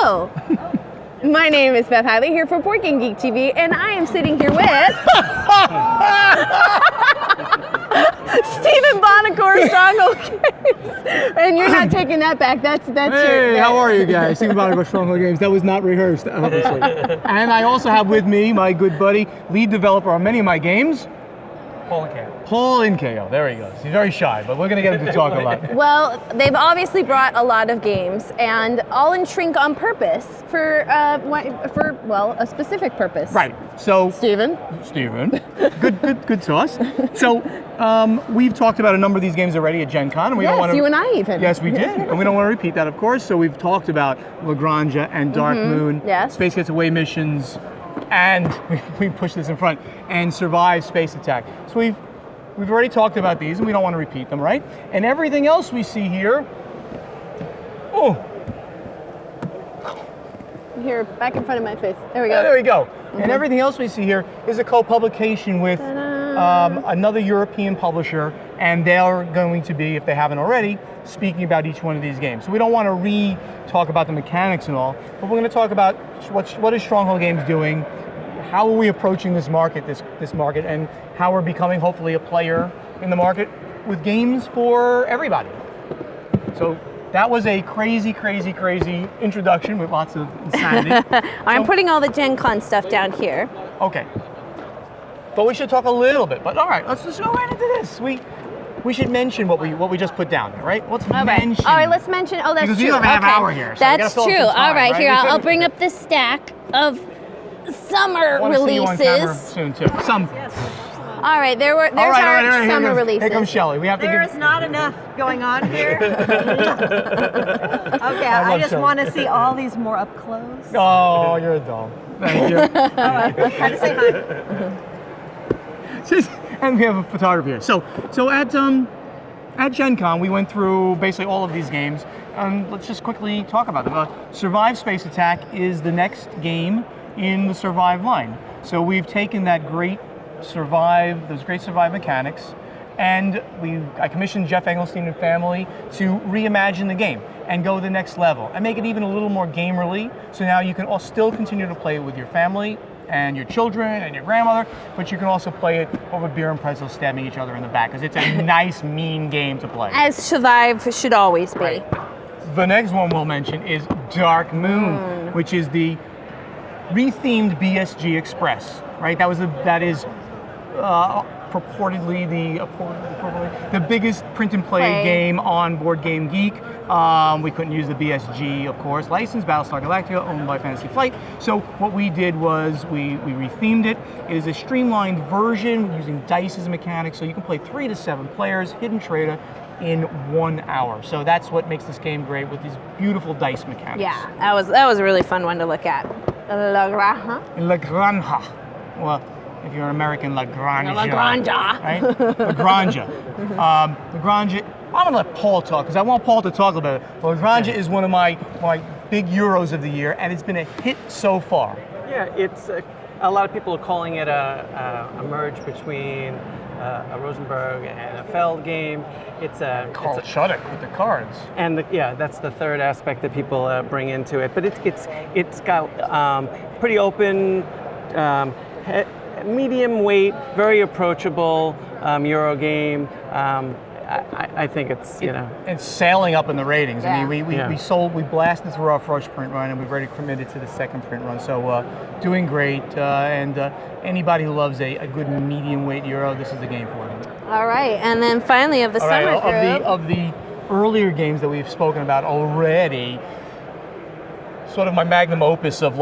Hello. My name is Beth Hiley here for Board Game Geek TV, and I am sitting here with Stephen Bonacore, Stronghold Games. And you're not taking that back. That's Hey, how are you guys? Stephen Bonacore, Stronghold Games. That was not rehearsed, obviously. And I also have with me my good buddy, lead developer on many of my games, Paul in KO. There he goes. He's very shy, but we're going to get him to talk a lot. Well, they've obviously brought a lot of games, and all in shrink on purpose for a specific purpose. Right. So Stephen. Good sauce. So we've talked about a number of these games already at Gen Con. And we don't want to, you and I even. Yes, we did. And we don't want to repeat that, of course. So we've talked about Lagrange and Dark Moon, Space Gets Away missions, and we pushed this in front, and Survive Space Attack. So we've already talked about these, and we don't want to repeat them, right? And everything else we see here, Here, back in front of my face. There we go. There we go. And everything else we see here is a co-publication with another European publisher, and they're going to be, if they haven't already, speaking about each one of these games. So we don't want to talk about the mechanics and all, but we're going to talk about what is Stronghold Games doing, how are we approaching this market, this market, and how we're becoming hopefully a player in the market with games for everybody. So that was a crazy introduction with lots of insanity. I'm putting all the Gen Con stuff down here. Okay. But we should talk a little bit. But all right, let's just go right into this. We should mention what we just put down there, right? Let's mention. All right, let's mention. Oh, that's because true. We have an hour here. So that's true. All right, here I'll bring up this stack of summer releases. See you on camera soon too. All right, there's our summer releases. Here comes Shelley. We have to. There's not enough going on here. Okay, I just want to see all these more up close. Oh, you're a doll. Thank you. All right, try to say hi. And we have a photographer here. So at Gen Con, we went through basically all of these games. Let's just quickly talk about them. Survive Space Attack is the next game in the Survive line. So we've taken those great Survive mechanics, and I commissioned Jeff Engelstein and family to reimagine the game and go to the next level and make it even a little more gamerly. So now you can all still continue to play it with your family and your children and your grandmother, but you can also play it over beer and pretzels, stabbing each other in the back, because it's a nice, mean game to play. As Survive should always be. Right. The next one we'll mention is Dark Moon, which is the rethemed BSG Express, right? That is purportedly the biggest print and play game on Board Game Geek. We couldn't use the BSG, of course, license, Battlestar Galactica, owned by Fantasy Flight. So what we did was we rethemed it. It is a streamlined version using dice as a mechanic, so you can play 3 to 7 players, hidden trader, in 1 hour. So that's what makes this game great, with these beautiful dice mechanics. Yeah, that was a really fun one to look at. Lagrange. Well, if you're an American, Lagrange. Lagrange. Right? Lagrange. Lagrange. I'm gonna let Paul talk because I want Paul to talk about it. Lagrange is one of my big Euros of the year, and it's been a hit so far. Yeah, it's a lot of people are calling it a merge between a Rosenberg and a Feld game. It's a Carl Chuddick with the cards. And that's the third aspect that people bring into it. But it's got pretty open. Medium weight, very approachable Euro game. I think it's it's sailing up in the ratings. Yeah. I mean, we blasted through our first print run, and we've already committed to the second print run. So doing great, and anybody who loves a good medium weight Euro, this is the game for them. All right, and then finally of the summer group. Of the earlier games that we've spoken about already, sort of my magnum opus of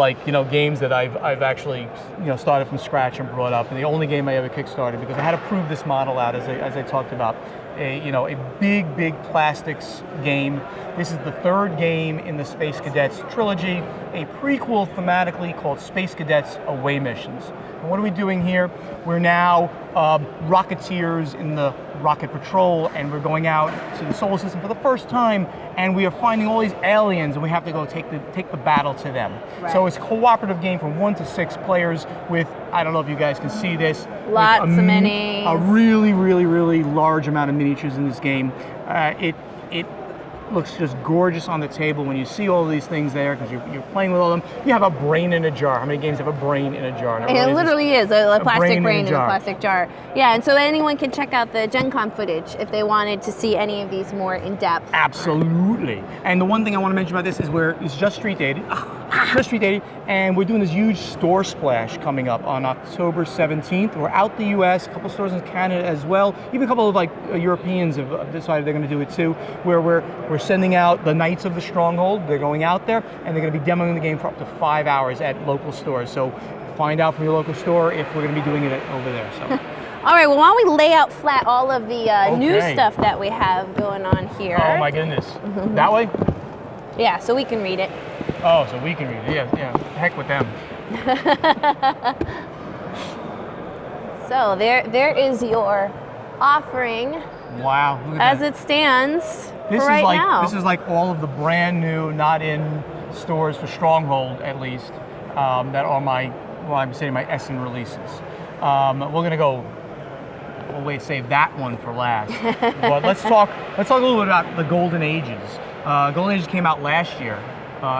games that I've actually started from scratch and brought up, and the only game I ever kickstarted, because I had to prove this model out as I talked about. A big plastics game. This is the third game in the Space Cadets trilogy, a prequel thematically called Space Cadets Away Missions. And what are we doing here? We're now Rocketeers in the Rocket Patrol, and we're going out to the solar system for the first time, and we are finding all these aliens, and we have to go take the battle to them. Right. So it's a cooperative game from 1 to 6 players with, I don't know if you guys can see this, lots of minis. A really large amount of miniatures in this game. It looks just gorgeous on the table when you see all these things there because you're playing with all them. You have a brain in a jar. How many games have a brain in a jar? And it literally is a plastic brain in a jar. plastic jar. Yeah, and so anyone can check out the Gen Con footage if they wanted to see any of these more in depth. Absolutely. And the one thing I want to mention about this is it's just street dated. Just street dated, and we're doing this huge store splash coming up on October 17th. We're out the U.S., a couple stores in Canada as well. Even a couple of Europeans have decided they're going to do it too. Where we're sending out the Knights of the Stronghold. They're going out there and they're going to be demoing the game for up to 5 hours at local stores. So find out from your local store if we're going to be doing it over there. So. All right, well, why don't we lay out flat all of the new stuff that we have going on here. Oh my goodness. That way? Yeah, so we can read it. Oh, so we can read it. Yeah. Heck with them. So there is your offering. Wow. Look at as it stands this for right now. This is like all of the brand new, not in stores for Stronghold at least, that are I'm saying my Essen releases. We're gonna go. We'll save that one for last. But let's talk a little bit about the Golden Ages. Golden Ages came out last year.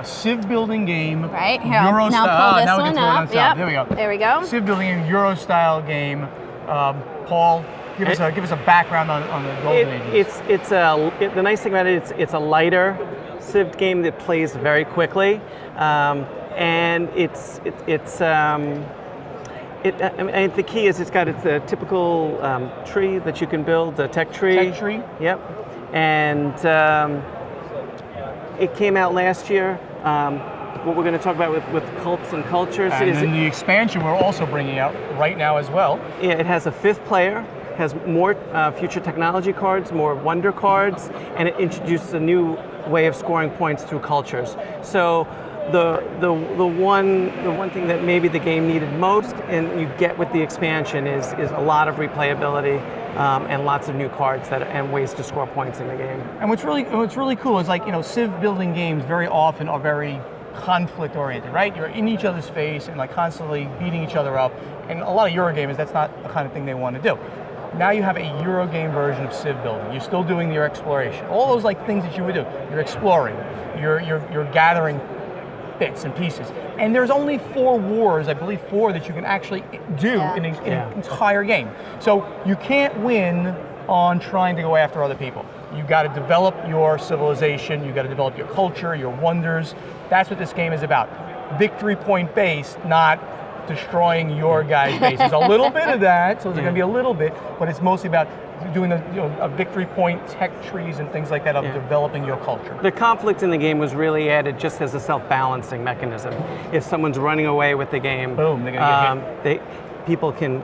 Civ building game. Right, here, Euro now style. pull this Now we one can throw it on up. top. Yep. There we go. There we go. Civ building game, Euro style game. Paul, give us a background on the Golden Ages. The nice thing about it, it's a lighter Civ game that plays very quickly, and the key is it's got a typical tree that you can build, a tech tree. Tech tree. Yep, and it came out last year. What we're going to talk about with cults and cultures and is then the expansion we're also bringing out right now as well. Yeah, it has a 5th player, has more future technology cards, more wonder cards, and it introduces a new way of scoring points through cultures. So the one thing that maybe the game needed most, and you get with the expansion, is a lot of replayability and lots of new cards and ways to score points in the game. And what's really cool is Civ building games very often are very conflict oriented, right? You're in each other's face and constantly beating each other up. And a lot of Eurogamers, that's not the kind of thing they want to do. Now you have a Eurogame version of Civ building. You're still doing your exploration. All those things that you would do. You're exploring. You're gathering bits and pieces. And there's only 4 wars, I believe 4, that you can actually do in an entire game. So you can't win on trying to go after other people. You got to develop your civilization, you got to develop your culture, your wonders. That's what this game is about. Victory point based, not destroying your guy's base. There's a little bit of that, so there's going to be a little bit, but it's mostly about doing a victory point, tech trees and things like that of developing your culture. The conflict in the game was really added just as a self-balancing mechanism. If someone's running away with the game, boom, they're going to get hit. People can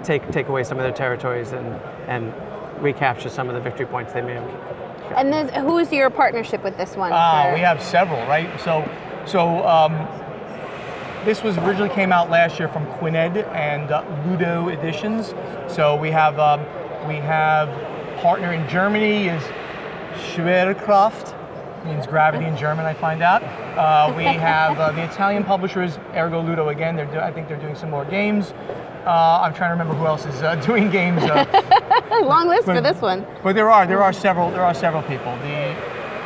take away some of their territories and recapture some of the victory points they may have. And who's your partnership with this one? We have several, right? So this was originally came out last year from Quined and Ludo Editions. So we have partner in Germany is Schwerkraft, means gravity in German, I find out. We have the Italian publisher is Ergo Ludo again. I think they're doing some more games. I'm trying to remember who else is doing games. Long list for this one. But there are several people.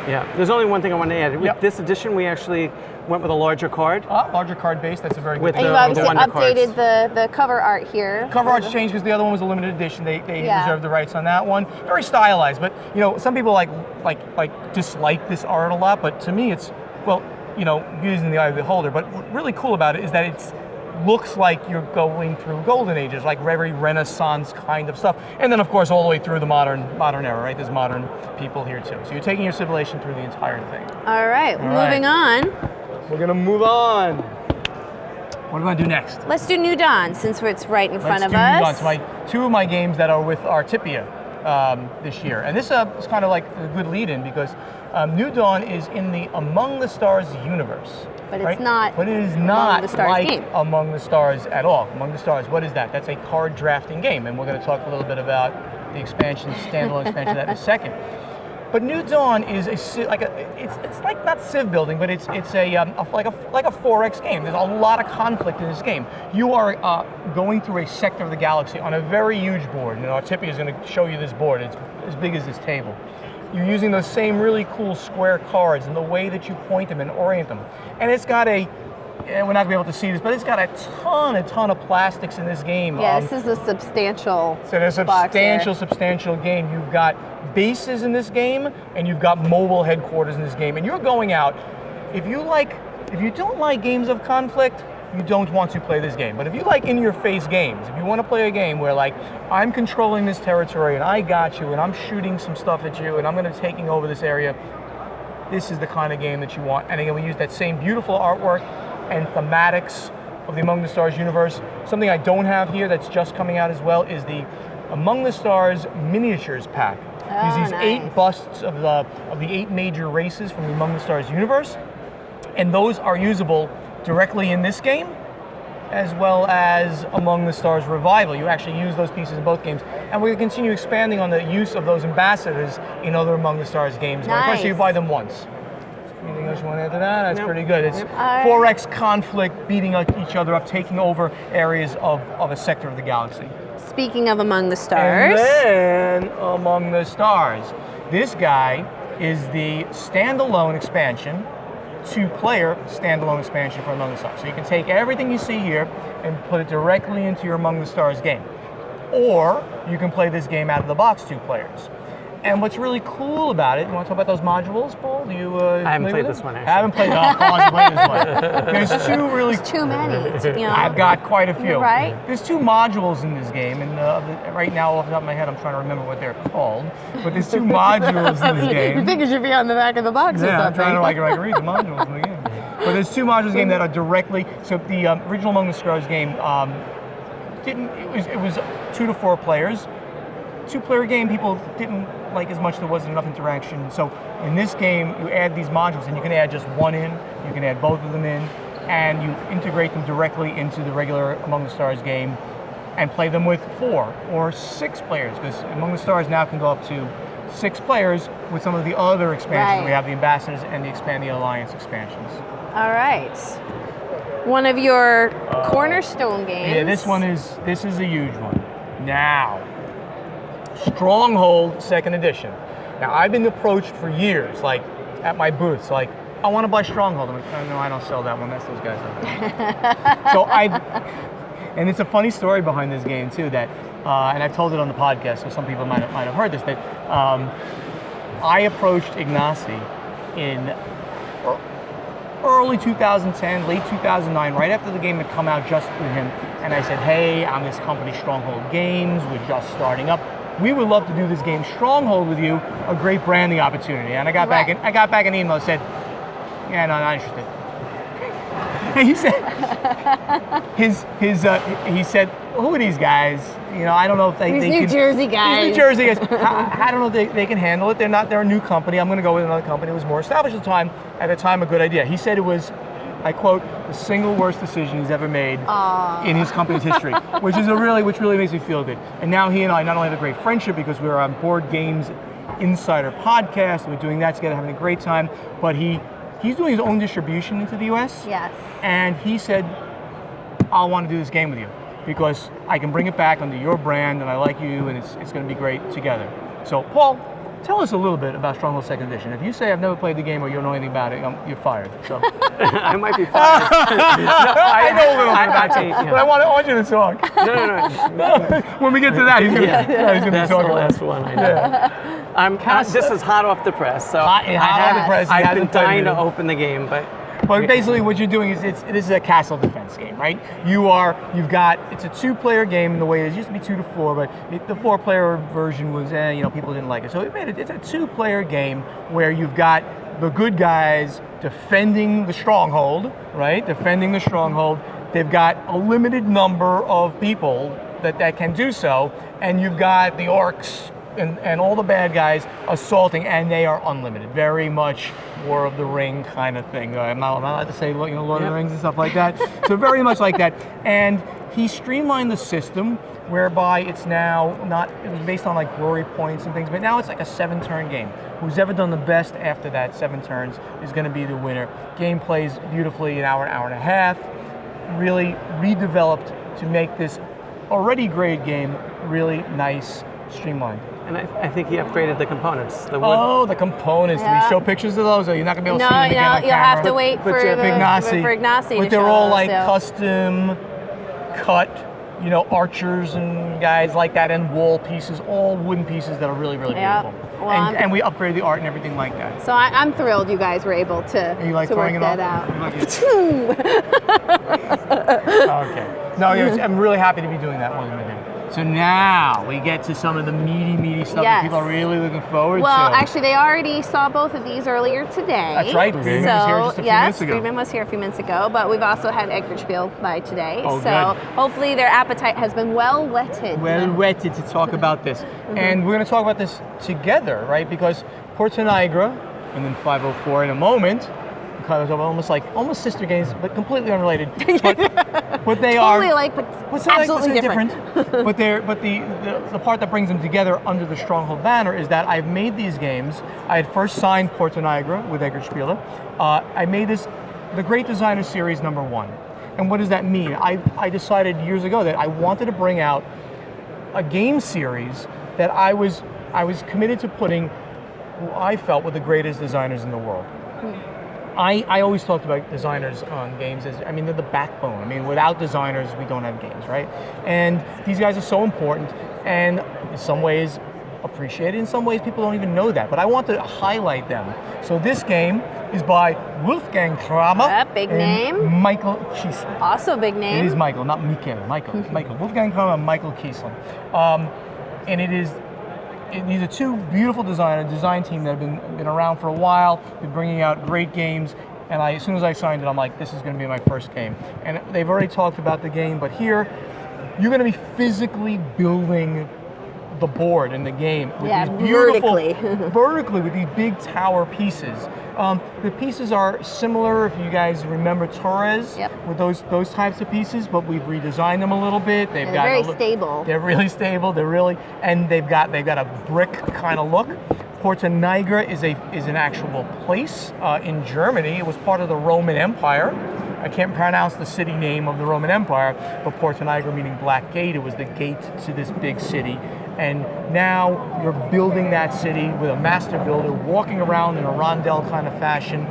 There's only one thing I want to add. With this edition, we actually went with a larger card. Larger card base. That's a very good. And you've obviously updated the cover art here. Cover art's changed because the other one was a limited edition. They reserved the rights on that one. Very stylized, but some people like dislike this art a lot. But to me, it's using the eye of the beholder. But what's really cool about it is that it's looks like you're going through Golden Ages, like very Renaissance kind of stuff. And then, of course, all the way through the modern era, right? There's modern people here, too. So you're taking your civilization through the entire thing. All right, moving on. We're going to move on. What do we want to do next? Let's do New Dawn, since it's right in front of us. Let's do New Dawn. So two of my games that are with Artipia this year. And this is kind of like a good lead-in because New Dawn is in the Among the Stars universe. But it's not. But it is not like game. Among the Stars at all. Among the Stars, what is that? That's a card drafting game, and we're going to talk a little bit about the standalone expansion of that in a second. But New Dawn is it's like not civ building, but it's like a 4X game. There's a lot of conflict in this game. You are going through a sector of the galaxy on a very huge board, and Artipia is going to show you this board. It's as big as this table. you're using those same really cool square cards and the way that you point them and orient them. And it's got we're not going to be able to see this, but it's got a ton of plastics in this game. Yeah, this is a substantial So there's a box here. substantial game. You've got bases in this game, and you've got mobile headquarters in this game. And you're going out, if you don't like games of conflict, you don't want to play this game. But if you like in-your-face games, if you want to play a game where like, I'm controlling this territory, and I got you, and I'm shooting some stuff at you, and I'm going to be taking over this area, this is the kind of game that you want. And again, we use that same beautiful artwork and thematics of the Among the Stars universe. Something I don't have here that's just coming out as well is the Among the Stars miniatures pack. Oh, These nice. 8 busts of the 8 major races from the Among the Stars universe, and those are usable directly in this game, as well as Among the Stars Revival. You actually use those pieces in both games, and we're going to continue expanding on the use of those ambassadors in other Among the Stars games. Nice. So you buy them once. Anything else you want to add to that? That's Nope. pretty good. It's Yep. 4X conflict, beating each other up, taking over areas of a sector of the galaxy. Speaking of Among the Stars, And then Among the Stars. This guy is the standalone expansion, 2-player standalone expansion for Among the Stars. So you can take everything you see here and put it directly into your Among the Stars game. Or you can play this game out of the box 2 players. And what's really cool about it, you want to talk about those modules, Paul? Do you? I haven't familiar played with this them? one, I actually. haven't played. Oh, Paul hasn't played this one. There's 2 really. too many. It's, you know, I've got quite a few. Right? There's 2 modules in this game, and right now, off the top of my head, I'm trying to remember what they're called. But there's 2 modules in this game. You think it should be on the back of the box or Yeah, I'm something? trying to like read the modules in the game. But there's 2 modules in the game that are directly. So the original Among the Stars game it was 2 to 4 players. 2-player game, people didn't like as much. There wasn't enough interaction. So in this game, you add these modules, and you can add just 1 in. You can add both of them in, and you integrate them directly into the regular Among the Stars game, and play them with 4 or 6 players. Because Among the Stars now can go up to 6 players with some of the other expansions. Right. We have the Ambassadors and the Expand the Alliance expansions. All right. One of your cornerstone games. Yeah, this is a huge one. Now, Stronghold 2nd edition. Now, I've been approached for years, like at my booths, like, I want to buy Stronghold. I'm like, oh, no, I don't sell that one. That's those guys. And it's a funny story behind this game too. That, and I've told it on the podcast, so some people might have heard this. That I approached Ignacy in early 2010, late 2009, right after the game had come out just with him, and I said, hey, I'm this company, Stronghold Games. We're just starting up. We would love to do this game Stronghold with you, a great branding opportunity. And I got back an email that said, yeah, no, not interested. And he said, he said, who are these guys? You know, I don't know if they These New can, Jersey guys. These New Jersey guys. I don't know if they can handle it. They're a new company. I'm going to go with another company that was more established at the time, a good idea. He said it was, I quote, the single worst decision he's ever made in his company's history, which really makes me feel good. And now he and I not only have a great friendship because we're on Board Games Insider podcast, we're doing that together, having a great time, but he's doing his own distribution into the US. Yes. And he said, I want to do this game with you because I can bring it back under your brand and I like you and it's going to be great together. So Paul, tell us a little bit about Stronghold 2nd Edition. If you say I've never played the game or you don't know anything about it, you're fired. So. I might be fired. I know a little bit about actually, it, but I want you to talk. No. When we get to that, he's going to be That's talking. the last one. I know. This is hot off the press, so Hot off the press. He I've hasn't been dying played to it. open the game, but basically what you're doing is this is a castle defense game, right? It's a 2-player game in the way it used to be 2 to 4, but the 4-player version was, people didn't like it. So it's a 2-player game where you've got the good guys defending the stronghold, right? Defending the stronghold. They've got a limited number of people that can do so, and you've got the orcs and all the bad guys assaulting, and they are unlimited. Very much War of the Ring kind of thing. I'm not allowed to say Lord of the Rings and stuff like that. So very much like that. And he streamlined the system whereby it's now it was based on like glory points and things, but now it's like a 7-turn game. Who's ever done the best after that 7 turns is going to be the winner. Game plays beautifully, an hour and a half. Really redeveloped to make this already great game really nice, streamlined. And I think he upgraded the components. The wood. Oh, the components. Do Yeah. we show pictures of those? Or you're not gonna be able to No, see them again on you'll camera. have to wait But for Jeff Ignacy. Ignacy But to they're show all us, like yeah. custom cut, you know, archers and guys like that, and wall pieces, all wooden pieces that are really, really Yeah. beautiful. Well, and we upgraded the art and everything like that. So I'm thrilled you guys were able to, Are you like to work throwing it that off? out. Okay. No, I'm really happy to be doing that one with him. So now we get to some of the meaty stuff that Yes. people are really looking forward Well, to. actually, they already saw both of these earlier today. That's right. Friedman was here just a few minutes ago. Friedman was here a few minutes ago, but we've also had Edgar Spiel by today. Oh, so good. hopefully their appetite has been well whetted. Well wetted to talk about this. And we're going to talk about this together, right? Because Porta Nigra and then 504 in a moment, kind of almost sister games, but completely unrelated. But they Totally are alike, but what's that absolutely like, different. but the part that brings them together under the Stronghold banner is that I've made these games. I had first signed Porta Nigra with Edgar Spiel. I made this the Great Designer Series #1. And what does that mean? I decided years ago that I wanted to bring out a game series that I was committed to putting who I felt were the greatest designers in the world. I always talked about designers on games as, I mean, they're the backbone. I mean, without designers, we don't have games, right? And these guys are so important, and in some ways appreciated. In some ways, people don't even know that. But I want to highlight them. So this game is by Wolfgang Kramer. Yep, big and name. Michael Kiesling. Also big It name. is Michael, not Michael. Michael. Wolfgang Kramer and Michael Kiesling. And these are two beautiful design team that have been around for a while, been bringing out great games. And as soon as I signed it, I'm like, this is going to be my first game. And they've already talked about the game, but here, you're going to be physically building the board in the game with these beautiful, vertically with these big tower pieces. The pieces are similar, if you guys remember Torres, with those types of pieces, but we've redesigned them a little bit. They've got very stable. They're really stable. And they've got a brick kind of look. Porta Nigra is an actual place in Germany. It was part of the Roman Empire. I can't pronounce the city name of the Roman Empire, but Porta Nigra meaning Black Gate. It was the gate to this big city. And now you're building that city with a master builder, walking around in a rondel kind of fashion.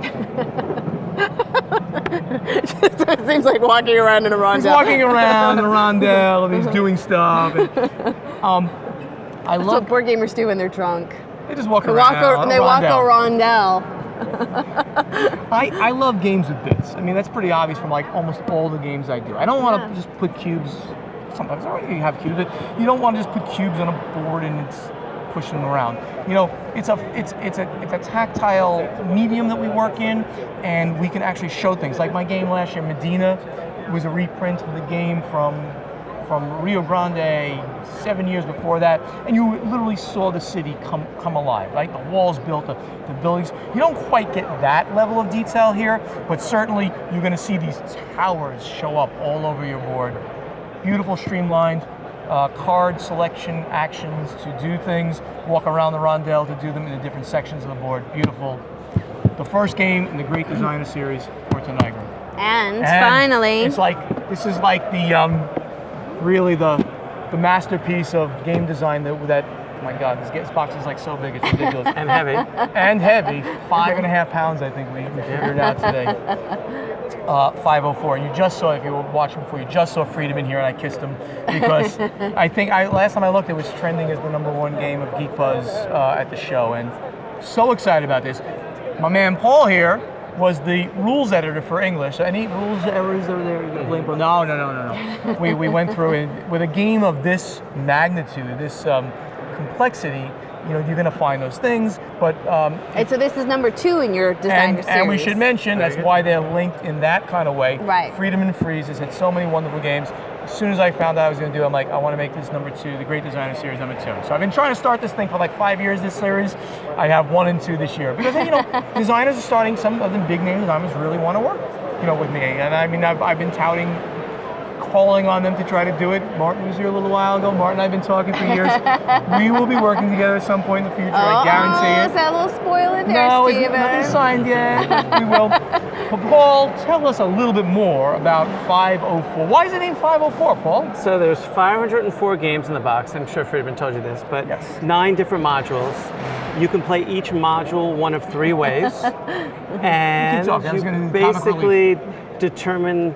It seems like walking around in a rondel. He's walking around in a rondel, and he's doing stuff. And, I That's love. what board gamers do when they're drunk. They just walk They around. walk a rondel. I love games with bits. I mean, that's pretty obvious from like almost all the games I do. I don't want to just put cubes. Sometimes you have cubes, but you don't want to just put cubes on a board and it's pushing them around. You know, it's a tactile medium that we work in, and we can actually show things. Like my game last year, Medina, was a reprint of the game from Rio Grande 7 years before that, and you literally saw the city come alive, right? The walls built, the buildings. You don't quite get that level of detail here, but certainly you're going to see these towers show up all over your board. Beautiful, streamlined card selection actions to do things, walk around the rondel to do them in the different sections of the board. Beautiful. The first game in the Great Designer Series, Porta Nigra. And finally, this is like the really the masterpiece of game design that oh my God, this box is like so big, it's ridiculous. And heavy. And heavy, 5.5 pounds I think we figured out today. 504. And you just saw, if you were watching before, you just saw Freedom in here, and I kissed him because I think last time I looked, it was trending as the #1 game of Geek Buzz at the show, and so excited about this. My man Paul here was the rules editor for English. So any rules errors over there? No. We went through it with a game of this magnitude, this complexity. You know, you're going to find those things, but and so this is #2 in your designer series. and we should mention that's why they're linked in that kind of way. Right. Freedom and Freeze has had so many wonderful games. As soon as I found out I was going to do it, I'm like, I want to make this #2, the Great Designer Series #2. So I've been trying to start this thing for like 5 years. This series, I have 1 and 2 this year because designers are starting. Some of the big name designers really want to work, with me. And I mean, I've been calling on them to try to do it. Martin was here a little while ago. Martin and I have been talking for years. We will be working together at some point in the future. I guarantee it. Is that a little spoiler there, No, Steven? nothing signed yet. We will. Paul, tell us a little bit more about 504. Why is it named 504, Paul? So there's 504 games in the box. I'm sure Friedman told you this, but Yes. 9 different modules. You can play each module one of 3 ways, and talking. I was gonna you do comic basically determine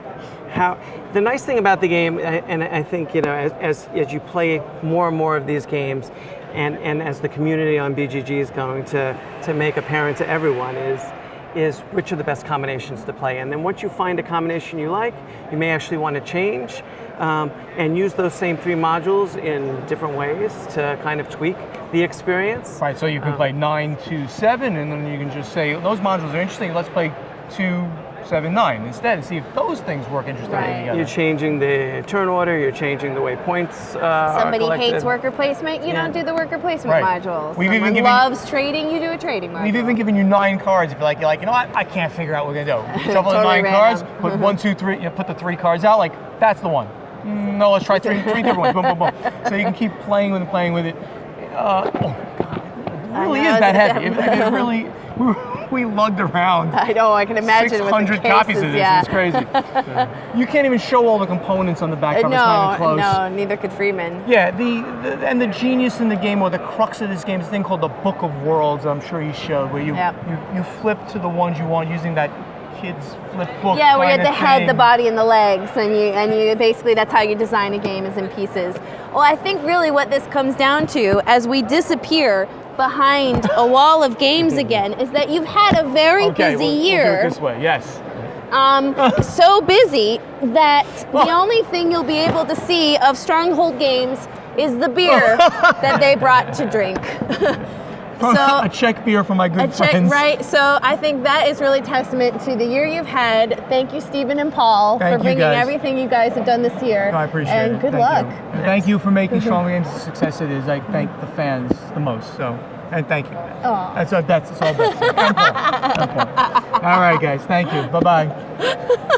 how. The nice thing about the game, and I think as you play more and more of these games, and as the community on BGG is going to make apparent to everyone, is which are the best combinations to play. And then once you find a combination you like, you may actually want to change and use those same 3 modules in different ways to kind of tweak the experience. Right, so you can play 9, 2, 7, and then you can just say, those modules are interesting, let's play 2, 7, 9 instead and see if those things work interesting Right. together. You're changing the turn order, you're changing the way points are Somebody collected. hates worker placement, you Yeah. don't do the worker placement Right. module. We've even Someone given- loves trading, you do a trading module. We've even given you 9 cards if you're like, you know what, I can't figure out what we're gonna do. Shuffle the Totally 9 cards, random. put 1, 2, 3, put the 3 cards out, like, that's the one. No, let's try three different ones, boom, boom, boom. So you can keep playing with it. Oh, God, it really know, is that it's- heavy. It really, we lugged around I know, I can imagine 600 with the copies cases, of this. yeah. It's crazy. You can't even show all the components on the back cover. It's not even close. No, neither could Freeman. Yeah, and the genius in the game, or the crux of this game, is a thing called the Book of Worlds. I'm sure you showed, where you flip to the ones you want using that kid's flip book. Yeah, where you have kinda the head, thing. the body, and the legs, and you basically that's how you design a game, is in pieces. Well, I think really what this comes down to, as we disappear behind a wall of games again, is that you've had a very busy We'll do year. it this way. Yes. So busy that the only thing you'll be able to see of Stronghold games is the beer that they brought to drink. So a Czech beer for my good friends. right? So I think that is really testament to the year you've had. Thank you, Stephen and Paul, Thank for you, bringing guys. everything you guys have done this year. No, I appreciate it. And good Thank luck. you. And thank you for making Strong Games the success it is. I thank the fans the most. So, and thank you. Aw. That's all. And Paul. And Paul. All right, guys. Thank you. Bye bye.